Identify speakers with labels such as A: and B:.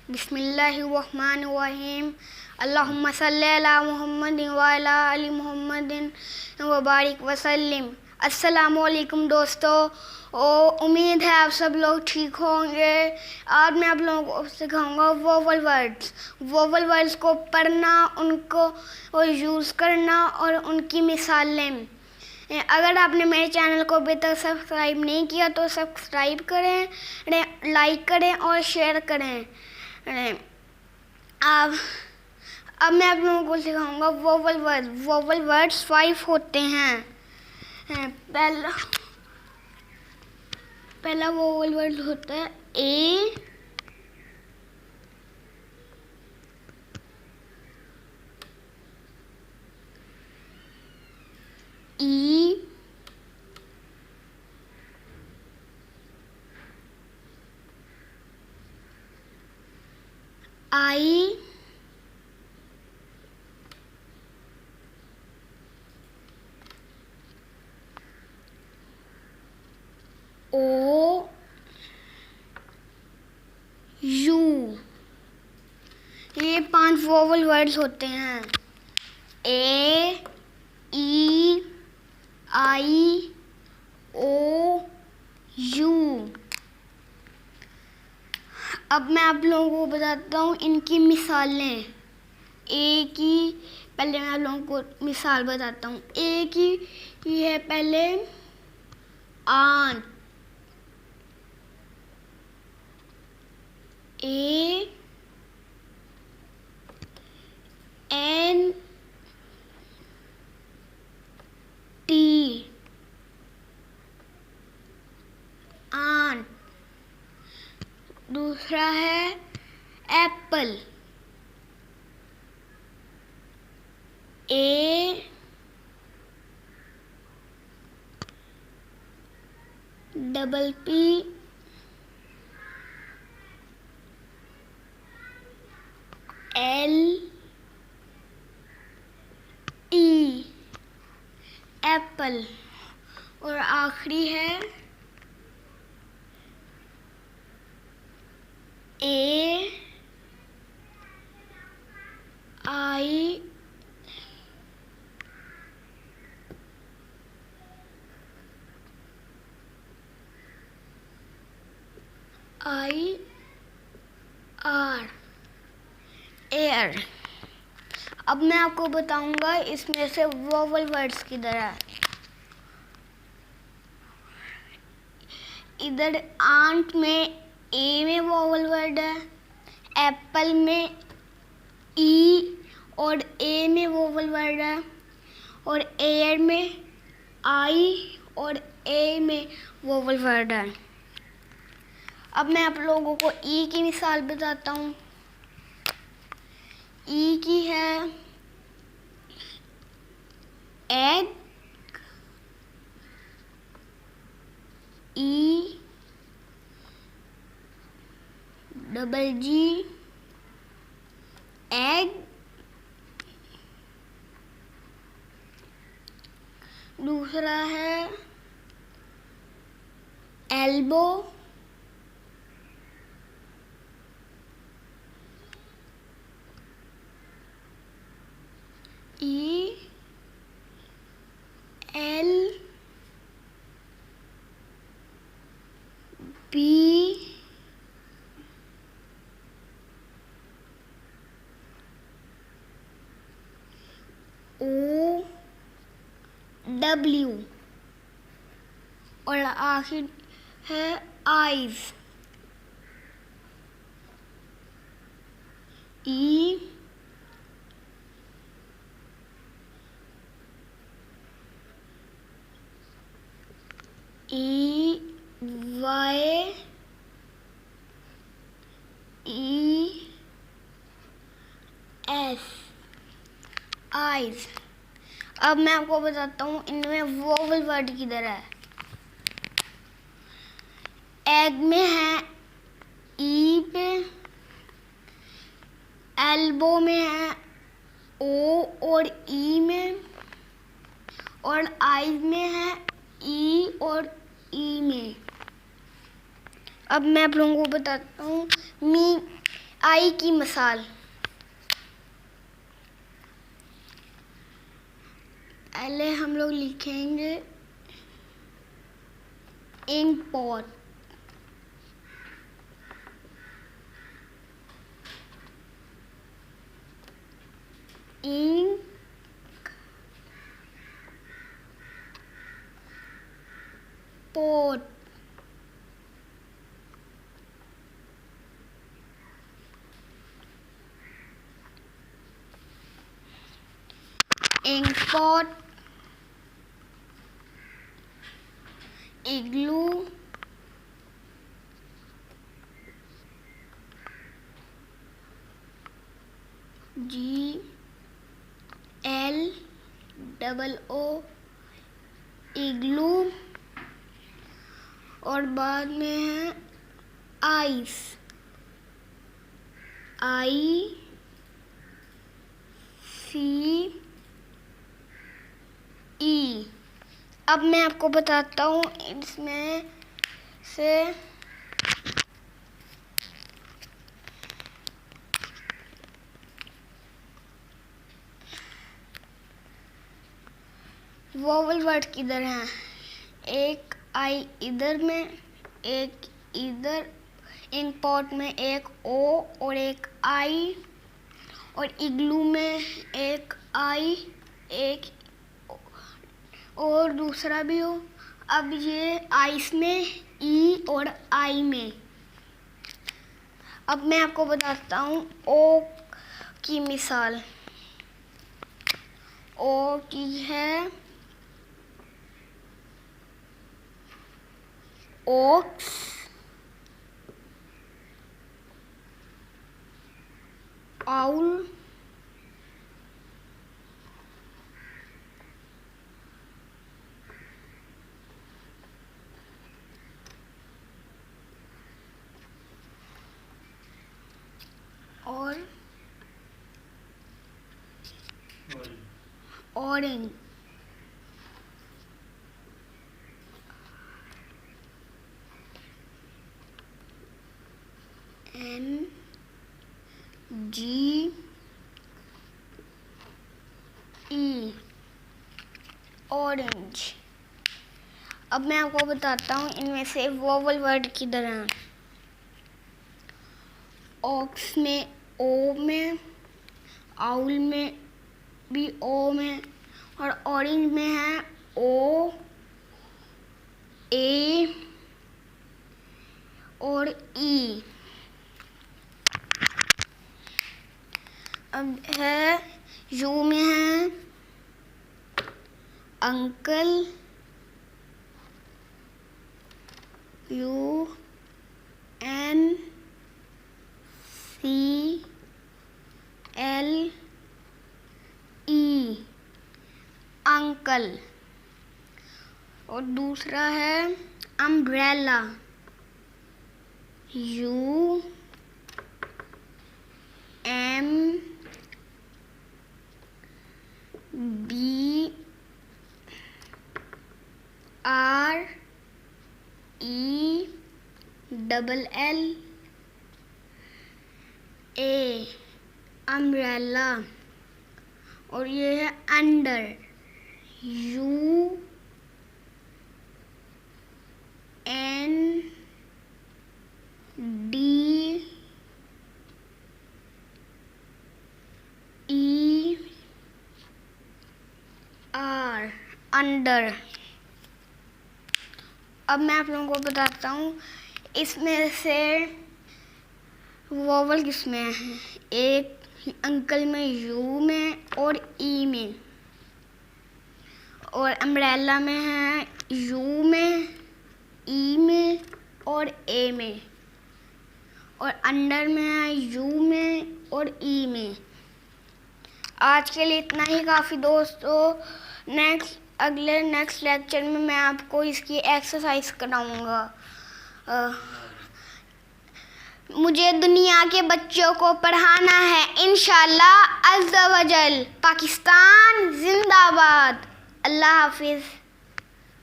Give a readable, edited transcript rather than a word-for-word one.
A: बिस्मिल्लाहिर्रहमानिर्रहीम। अल्लाहुम्मा सल्ली अला मुहम्मदिन व अला आलि मुहम्मदिन व बारिक वसल्लिम। अस्सलामु अलैकुम दोस्तों, उम्मीद है आप सब लोग ठीक होंगे। आज मैं आप लोगों को सिखाऊंगा वोवल वर्ड्स। वोवल वर्ड्स को पढ़ना, उनको यूज़ करना और उनकी मिसालें। अगर आपने मेरे चैनल को अभी तक सब्सक्राइब नहीं किया तो सब्सक्राइब करें, लाइक करें और शेयर करें। अब मैं आप लोगों को सिखाऊंगा वोवल वर्ड्स। वोवल वर्ड्स 5 होते हैं। पहला वोवल वर्ड होता है ए, ई, आई, ओ, यू। ये 5 वोवल वर्ड्स होते हैं। ए, ई, आई, ओ, यू। अब मैं आप लोगों को बताता हूँ इनकी मिसालें। ए की पहले मैं आप लोगों को मिसाल बताता हूँ। ए की ये है पहले aunt. A N T, aunt. दूसरा है Apple. A double P L E, Apple. और आखिरी है ए आई आर, एयर। अब मैं आपको बताऊंगा इसमें से वोवल वर्ड्स किधर है। इधर आंट में ए में वोवल वर्ड है, एप्पल में ई और ए में वोवल वर्ड है, और एयर में आई और ए में वोवल वर्ड है। अब मैं आप लोगों को ई की मिसाल बताता हूँ। ई की है egg, E double G, egg. दूसरा है elbow, E L B O W. और आखिर है eyes, E Y E S, eyes. अब मैं आपको बताता हूँ इनमें वोवल वर्ड किधर है। एग में है ई पे, एल्बो में है ओ और ई में, और आइज में है ई और ई में। अब मैं आप लोगों को बताता हूँ आई की मिसाल। पहले हम लोग लिखेंगे ink pot, ink pot, ink pot, igloo, GLOO, igloo, और बाद में है आइस, ICE। अब मैं आपको बताता हूँ इसमें से वोवल वर्ड किधर हैं। एक आई इधर में, एक इधर, इंक पॉट में एक ओ और एक आई, और इग्लू में एक आई, एक और दूसरा भी हो। अब ये आइस में ई और आई में। अब मैं आपको बताता हूँ ओ की मिसाल। ओ की है ओक्स, आउल, और ऑरेंज, NGE, ऑरेंज। अब मैं आपको बताता हूँ इनमें से वोवल वर्ड किधर हैं। ऑक्स में ओ में, आउल में भी ओ में, और ऑरेंज में है ओ, ए और ई। अब है यू में है अंकल, UNCLE, अंकल। और दूसरा है अम्ब्रेला, UMBRELLA, अम्ब्रेला। और ये है अंडर, UNDER, अंडर। अब मैं आप लोगों को बताता हूँ इसमें से वोवल किसमें है। एक अंकल में यू में और ई में, और अम्ब्रेला में है यू में, ई में और ए में, और अंडर में है यू में और ई में। आज के लिए इतना ही काफ़ी दोस्तों। नेक्स्ट लेक्चर में मैं आपको इसकी एक्सरसाइज कराऊंगा। मुझे दुनिया के बच्चों को पढ़ाना है इंशाअल्लाह अज़्ज़ा वजल। पाकिस्तान जिंदाबाद। अल्लाह हाफिज़।